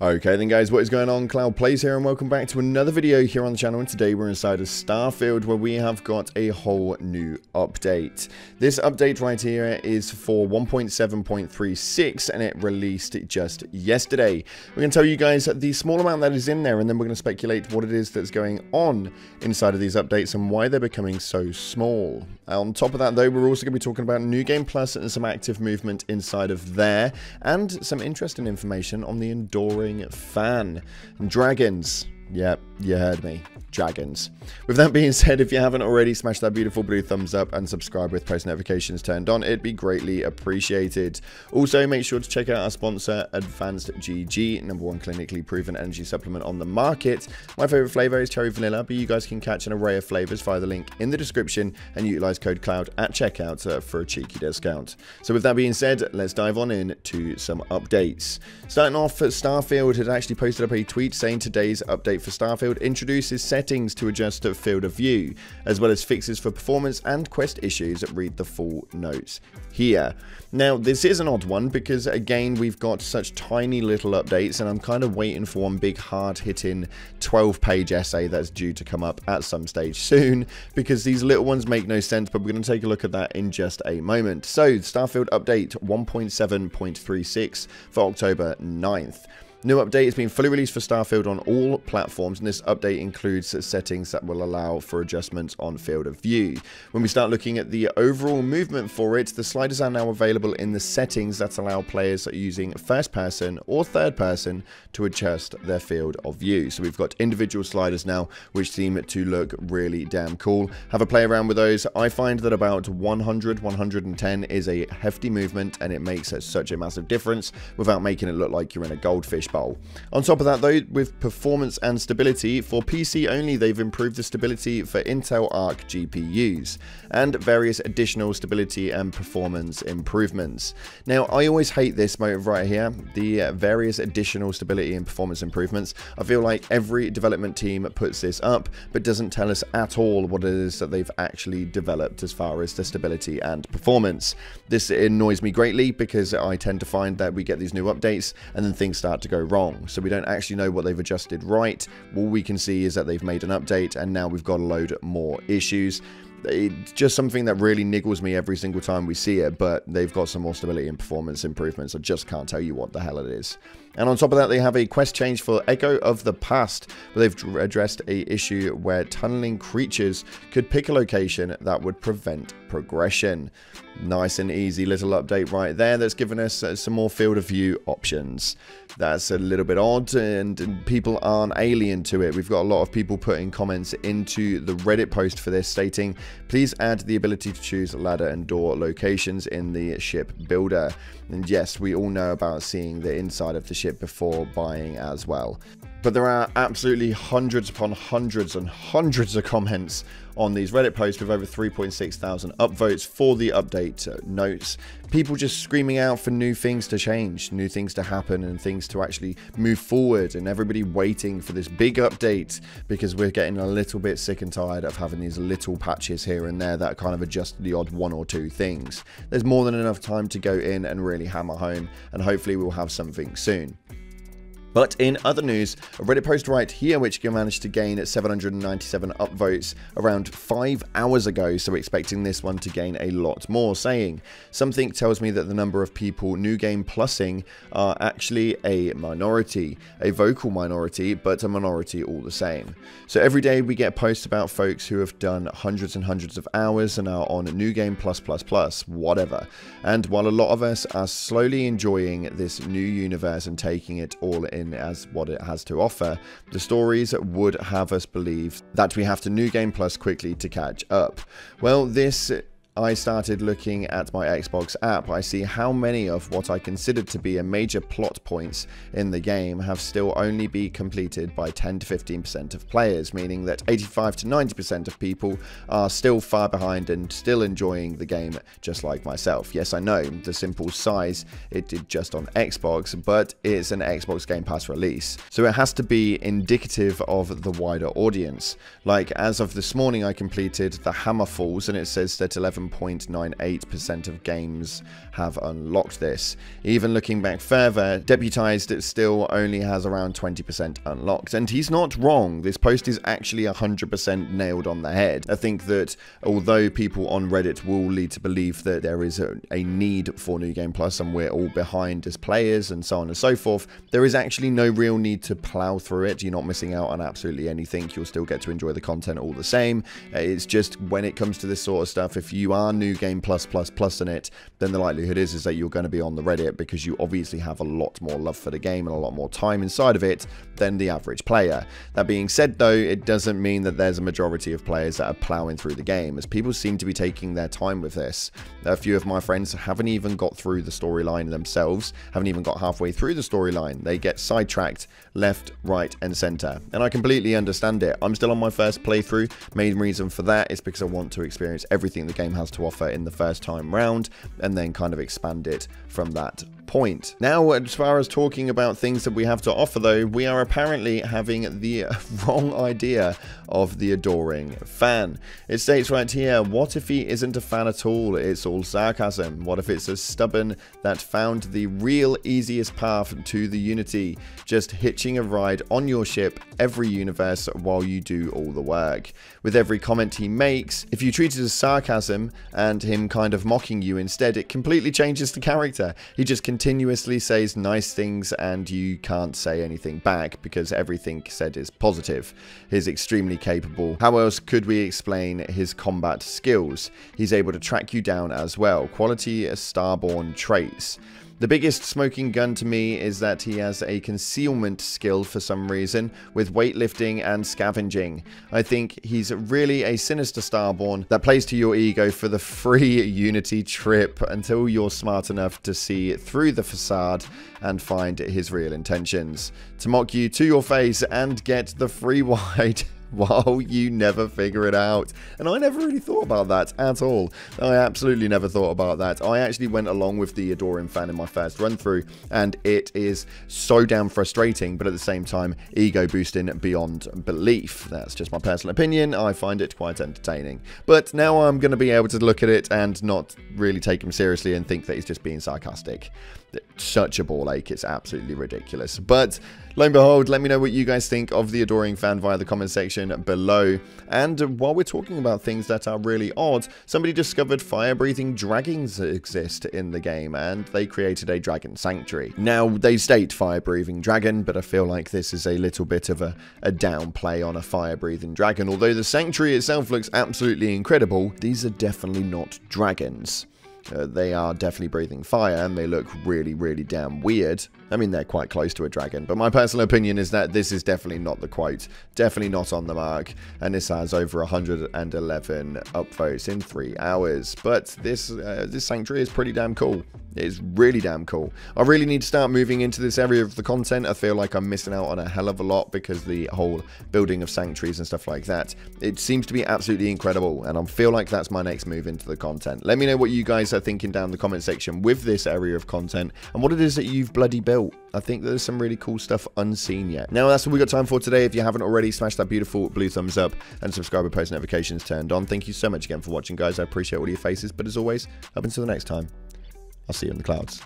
Okay then guys, what is going on? Cloud Plays here and welcome back to another video here on the channel, and today we're inside of Starfield where we have got a whole new update. This update right here is for 1.7.36 and it released just yesterday. We're going to tell you guys the small amount that is in there, and then we're going to speculate what it is that's going on inside of these updates and why they're becoming so small. On top of that though, we're also going to be talking about New Game Plus and some active movement inside of there, and some interesting information on the Enduring Fan. Dragons. Yep, you heard me. Dragons. With that being said, if you haven't already, smash that beautiful blue thumbs up and subscribe with post notifications turned on. It'd be greatly appreciated. Also, make sure to check out our sponsor, Advanced GG, #1 clinically proven energy supplement on the market. My favorite flavor is cherry vanilla, but you guys can catch an array of flavors via the link in the description and utilize code CLOUD at checkout for a cheeky discount. So with that being said, let's dive on in to some updates. Starting off, Starfield had actually posted up a tweet saying today's update for Starfield introduces settings to adjust field of view, as well as fixes for performance and quest issues. Read the full notes here. Now, this is an odd one because, again, we've got such tiny little updates, and I'm kind of waiting for one big hard-hitting 12-page essay that's due to come up at some stage soon, because these little ones make no sense, but we're going to take a look at that in just a moment. So, Starfield update 1.7.36 for October 9th. New update has been fully released for Starfield on all platforms, and this update includes settings that will allow for adjustments on field of view. When we start looking at the overall movement for it, the sliders are now available in the settings that allow players using first person or third person to adjust their field of view. So we've got individual sliders now, which seem to look really damn cool. Have a play around with those. I find that about 100, 110 is a hefty movement, and it makes such a massive difference without making it look like you're in a goldfish bowl. On top of that though, with performance and stability, for PC only, they've improved the stability for Intel Arc GPUs and various additional stability and performance improvements. Now, I always hate this mode right here, the various additional stability and performance improvements. I feel like every development team puts this up but doesn't tell us at all what it is that they've actually developed as far as the stability and performance. This annoys me greatly because I tend to find that we get these new updates and then things start to go wrong, so we don't actually know what they've adjusted right. All we can see is that they've made an update and now we've got a load more issues. It's just something that really niggles me every single time we see it, but they've got some more stability and performance improvements. I just can't tell you what the hell it is. And on top of that, they have a quest change for Echo of the Past, where they've addressed a issue where tunneling creatures could pick a location that would prevent progression. Nice and easy little update right there that's given us some more field of view options. That's a little bit odd, and people aren't alien to it. We've got a lot of people putting comments into the Reddit post for this stating, please add the ability to choose ladder and door locations in the ship builder. And yes, we all know about seeing the inside of the ship before buying as well. But there are absolutely hundreds upon hundreds and hundreds of comments on these Reddit posts with over 3.6 thousand upvotes for the update notes. People just screaming out for new things to change, new things to happen, and things to actually move forward, and everybody waiting for this big update because we're getting a little bit sick and tired of having these little patches here and there that kind of adjust the odd one or two things. There's more than enough time to go in and really hammer home, and hopefully we'll have something soon. But in other news, a Reddit post right here which managed to gain 797 upvotes around 5 hours ago, so we're expecting this one to gain a lot more, saying, something tells me that the number of people New Game Plusing are actually a minority, a vocal minority, but a minority all the same. So every day we get posts about folks who have done hundreds and hundreds of hours and are on New Game Plus, whatever. And while a lot of us are slowly enjoying this new universe and taking it all in as what it has to offer, the stories would have us believe that we have to New Game Plus quickly to catch up. Well, I started looking at my Xbox app. I see how many of what I considered to be a major plot points in the game have still only been completed by 10 to 15% of players, meaning that 85 to 90% of people are still far behind and still enjoying the game just like myself. Yes, I know the simple size it did just on Xbox, but it's an Xbox Game Pass release, so it has to be indicative of the wider audience. Like, as of this morning, I completed the Hammer Falls, and it says that 11 97.98% of games have unlocked this. Even looking back further, Deputized still only has around 20% unlocked. And he's not wrong. This post is actually 100% nailed on the head. I think that although people on Reddit will lead to believe that there is a need for New Game Plus and we're all behind as players and so on and so forth, there is actually no real need to plow through it. You're not missing out on absolutely anything. You'll still get to enjoy the content all the same. It's just when it comes to this sort of stuff, if you are New Game Plus in it, then the likelihood is that you're going to be on the Reddit because you obviously have a lot more love for the game and a lot more time inside of it than the average player. That being said though, it doesn't mean that there's a majority of players that are plowing through the game, as people seem to be taking their time with this. A few of my friends haven't even got through the storyline themselves, haven't even got halfway through the storyline. They get sidetracked left, right and center, and I completely understand it. I'm still on my first playthrough. Main reason for that is because I want to experience everything the game has to offer in the first time round and then kind of expand it from that point. Now, as far as talking about things that we have to offer though, we are apparently having the wrong idea of the adoring fan. It states right here, what if he isn't a fan at all? It's all sarcasm. What if it's a stubborn that found the real easiest path to the Unity, just hitching a ride on your ship every universe while you do all the work? With every comment he makes, if you treat it as sarcasm and him kind of mocking you instead, it completely changes the character. He just continuously says nice things and you can't say anything back because everything said is positive. He's extremely capable. How else could we explain his combat skills? He's able to track you down as well. Quality starborn traits. The biggest smoking gun to me is that he has a concealment skill for some reason with weightlifting and scavenging. I think he's really a sinister starborn that plays to your ego for the free Unity trip until you're smart enough to see through the facade and find his real intentions. To mock you to your face and get the free ride while you never figure it out. And I never really thought about that at all. I absolutely never thought about that. I actually went along with the adoring fan in my first run through, and it is so damn frustrating, but at the same time ego boosting beyond belief. That's just my personal opinion. I find it quite entertaining, but now I'm going to be able to look at it and not really take him seriously and think that he's just being sarcastic. Such a ball ache, it's absolutely ridiculous. But lo and behold, let me know what you guys think of the adoring fan via the comment section below. And while we're talking about things that are really odd, somebody discovered fire-breathing dragons exist in the game, and they created a dragon sanctuary. Now, they state fire-breathing dragon, but I feel like this is a little bit of a downplay on a fire-breathing dragon. Although the sanctuary itself looks absolutely incredible, these are definitely not dragons. They are definitely breathing fire, and they look really, really damn weird. I mean, they're quite close to a dragon, but my personal opinion is that this is definitely not the quote. Definitely not on the mark, and this has over 111 upvotes in 3 hours. But this sanctuary is pretty damn cool. It's really damn cool. I really need to start moving into this area of the content. I feel like I'm missing out on a hell of a lot because the whole building of sanctuaries and stuff like that, it seems to be absolutely incredible, and I feel like that's my next move into the content. Let me know what you guys are thinking down in the comment section with this area of content and what it is that you've bloody built. I think there's some really cool stuff unseen yet. Now, that's all we got time for today. If you haven't already, smash that beautiful blue thumbs up and subscribe with post notifications turned on. Thank you so much again for watching, guys. I appreciate all your faces, but as always, up until the next time, I'll see you in the clouds.